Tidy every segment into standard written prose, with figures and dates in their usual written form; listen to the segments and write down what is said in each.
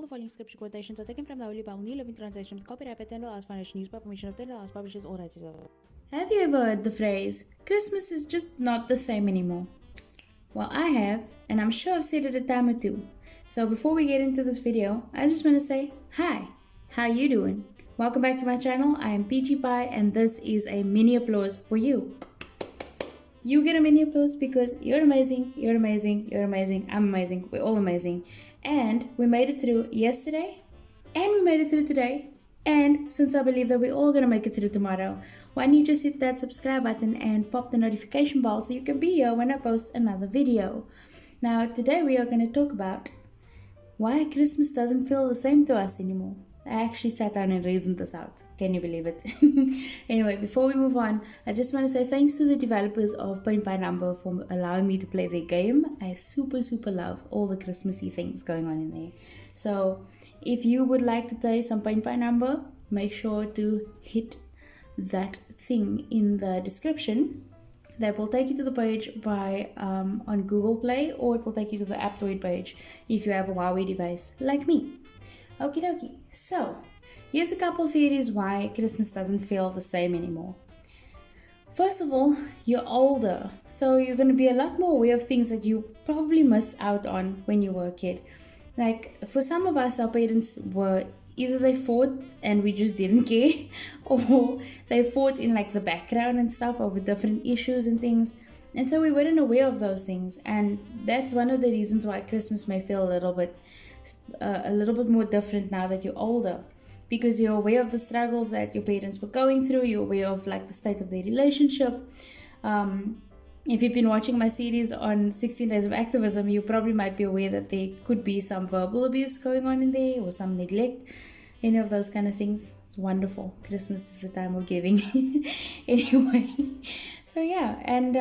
following scripture quotations are taken from the Holy Bible, New Living Translation, with copyright by Tyndale House Foundation, used by permission of Tyndale House Publishers, all rights reserved. Have you ever heard the phrase, Christmas is just not the same anymore? Well, I have, and I'm sure I've said it a time or two. So before we get into this video, I just want to say, hi, how you doing? Welcome back to my channel. I am PG Pie, and this is a mini applause for you. You get a mini applause because you're amazing, you're amazing, you're amazing, I'm amazing, we're all amazing. And we made it through yesterday, and we made it through today. And since I believe that we're all going to make it through tomorrow, why don't you just hit that subscribe button and pop the notification bell so you can be here when I post another video. Now, today we are going to talk about why Christmas doesn't feel the same to us anymore. I actually sat down and reasoned this out. Can you believe it? Anyway, before we move on, I just want to say thanks to the developers of Paint by Number for allowing me to play their game. I super love all the Christmassy things going on in there. So if you would like to play some Paint by Number, make sure to hit that thing in the description. That will take you to the page on Google Play, or it will take you to the Artboard page if you have a Huawei device like me. Okie dokie. So, here's a couple theories why Christmas doesn't feel the same anymore. First of all, you're older, so you're going to be a lot more aware of things that you probably missed out on when you were a kid. Like, for some of us, our parents were either they fought and we just didn't care, or they fought in like the background and stuff over different issues and things. And so we weren't aware of those things, and that's one of the reasons why Christmas may feel a little bit more different now that you're older, because you're aware of the struggles that your parents were going through. You're aware of like the state of their relationship. If you've been watching my series on 16 Days of Activism, you probably might be aware that there could be some verbal abuse going on in there, or some neglect, any of those kind of things. It's wonderful. Christmas is the time of giving. Anyway, so yeah, and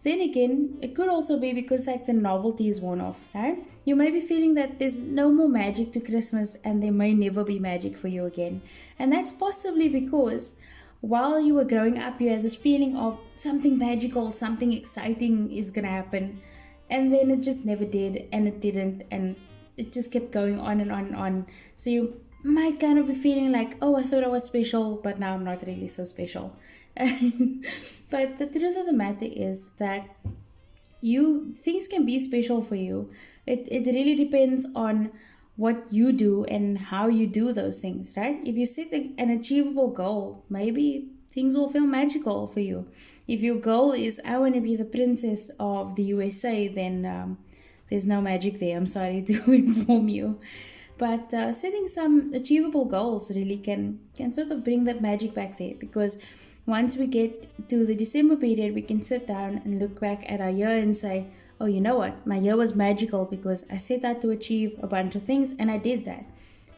then again, it could also be because like the novelty is worn off, right? You may be feeling that there's no more magic to Christmas, and there may never be magic for you again. And that's possibly because while you were growing up, you had this feeling of something magical, something exciting is gonna happen, and then it just never did, and it didn't, and it just kept going on and on and on. So you might kind of be feeling like, oh, I thought I was special, but now I'm not really so special. But the truth of the matter is that things can be special for you. It really depends on what you do and how you do those things, right? If you set an achievable goal, maybe things will feel magical for you. If your goal is, I want to be the princess of the USA, then there's no magic there. I'm sorry to inform you. But setting some achievable goals really can sort of bring that magic back there, because once we get to the December period, we can sit down and look back at our year and say, oh, you know what? My year was magical because I set out to achieve a bunch of things, and I did that.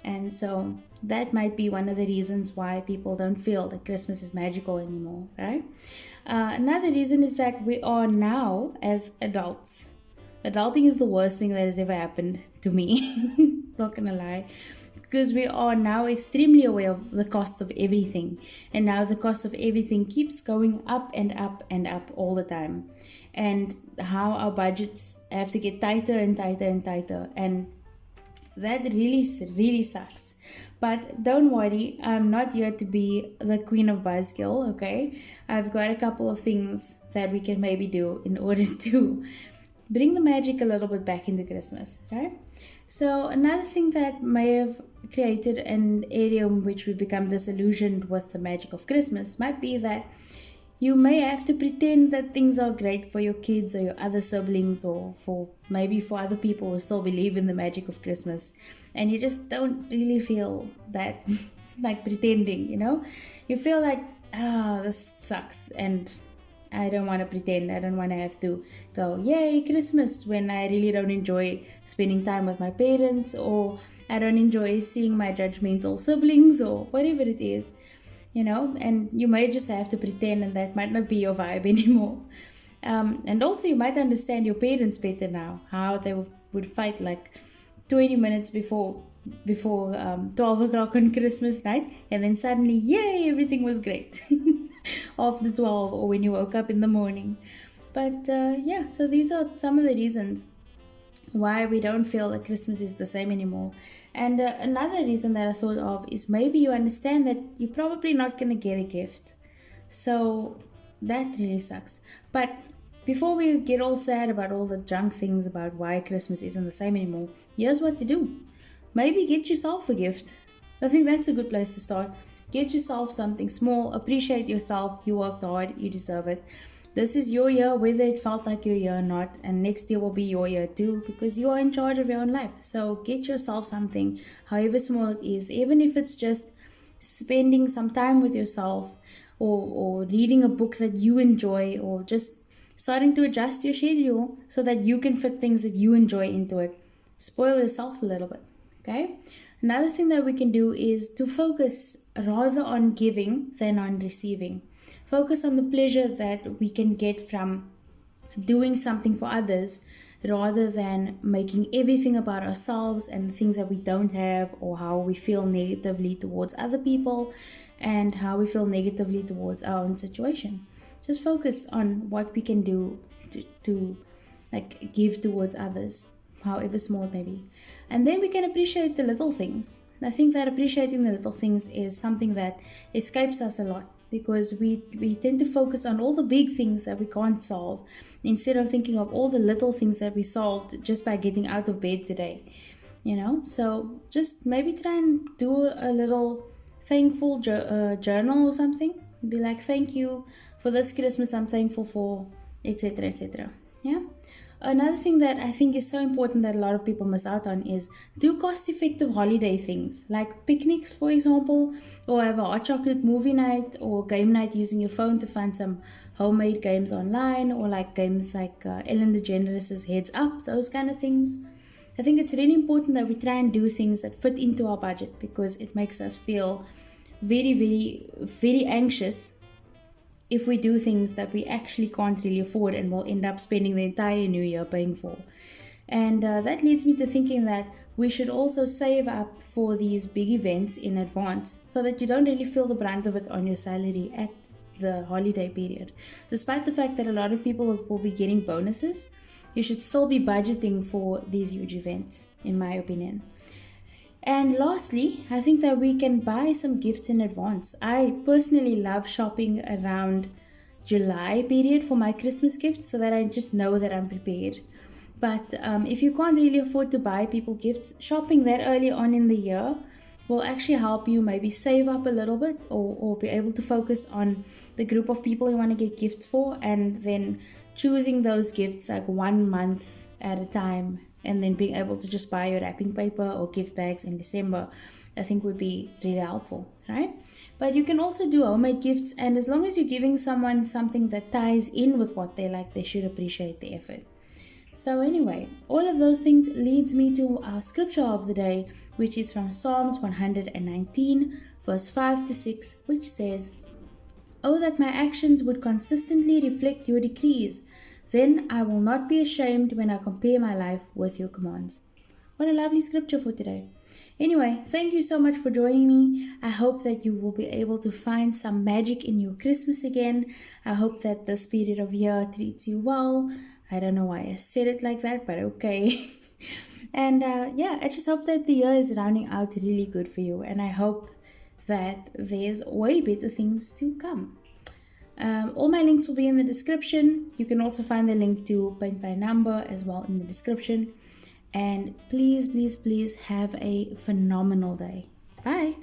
And so that might be one of the reasons why people don't feel that Christmas is magical anymore, right? Another reason is that we are now, as adults, adulting is the worst thing that has ever happened to me. Not gonna lie. Because we are now extremely aware of the cost of everything. And now the cost of everything keeps going up and up and up all the time. And how our budgets have to get tighter and tighter and tighter. And that really sucks. But don't worry, I'm not here to be the queen of buzzkill, okay? I've got a couple of things that we can maybe do in order to bring the magic a little bit back into Christmas, right? So another thing that may have created an area in which we become disillusioned with the magic of Christmas might be that you may have to pretend that things are great for your kids or your other siblings, or for other people who still believe in the magic of Christmas, and you just don't really feel that like pretending, you know? You feel like, this sucks, and I don't want to pretend. I don't want to have to go, yay, Christmas, when I really don't enjoy spending time with my parents, or I don't enjoy seeing my judgmental siblings, or whatever it is, you know. And you may just have to pretend, and that might not be your vibe anymore. And also you might understand your parents better now, how they would fight like 20 minutes before 12 o'clock on Christmas night, and then suddenly, yay, everything was great. After 12, or when you woke up in the morning. But yeah, so these are some of the reasons. why we don't feel that Christmas is the same anymore. And another reason that I thought of is maybe you understand that you're probably not going to get a gift. So that really sucks. But before we get all sad about all the junk things about why Christmas isn't the same anymore, here's what to do. Maybe get yourself a gift. I think that's a good place to start. Get yourself something small, appreciate yourself, you worked hard, you deserve it. This is your year, whether it felt like your year or not, and next year will be your year too, because you are in charge of your own life. So get yourself something, however small it is, even if it's just spending some time with yourself, or reading a book that you enjoy, or just starting to adjust your schedule so that you can fit things that you enjoy into it. Spoil yourself a little bit, okay? Another thing that we can do is to focus rather on giving than on receiving. Focus on the pleasure that we can get from doing something for others rather than making everything about ourselves and the things that we don't have, or how we feel negatively towards other people and how we feel negatively towards our own situation. Just focus on what we can do to like give towards others, however small it may be. And then we can appreciate the little things. I think that appreciating the little things is something that escapes us a lot, because we tend to focus on all the big things that we can't solve instead of thinking of all the little things that we solved just by getting out of bed today, you know. So just maybe try and do a little thankful journal or something. Be like, thank you for this Christmas, I'm thankful for, etc., etc. Yeah. Another thing that I think is so important that a lot of people miss out on is do cost-effective holiday things, like picnics, for example, or have a hot chocolate movie night or game night using your phone to find some homemade games online, or like games like Ellen DeGeneres' Heads Up, those kind of things. I think it's really important that we try and do things that fit into our budget, because it makes us feel very, very, very anxious if we do things that we actually can't really afford and will end up spending the entire new year paying for. And that leads me to thinking that we should also save up for these big events in advance so that you don't really feel the brunt of it on your salary at the holiday period. Despite the fact that a lot of people will be getting bonuses, you should still be budgeting for these huge events, in my opinion. And lastly, I think that we can buy some gifts in advance. I personally love shopping around July period for my Christmas gifts so that I just know that I'm prepared. But if you can't really afford to buy people gifts, shopping that early on in the year will actually help you maybe save up a little bit, or be able to focus on the group of people you want to get gifts for, and then choosing those gifts like 1 month at a time, and then being able to just buy your wrapping paper or gift bags in December, I think would be really helpful, right? But you can also do homemade gifts, and as long as you're giving someone something that ties in with what they like, they should appreciate the effort. So anyway, all of those things leads me to our scripture of the day, which is from Psalms 119, verse 5 to 6, which says, "Oh, that my actions would consistently reflect your decrees. Then I will not be ashamed when I compare my life with your commands." What a lovely scripture for today. Anyway, thank you so much for joining me. I hope that you will be able to find some magic in your Christmas again. I hope that this period of year treats you well. I don't know why I said it like that, but okay. And I just hope that the year is rounding out really good for you. And I hope that there's way better things to come. All my links will be in the description. You can also find the link to Paint by Number as well in the description. And please, please, please have a phenomenal day. Bye.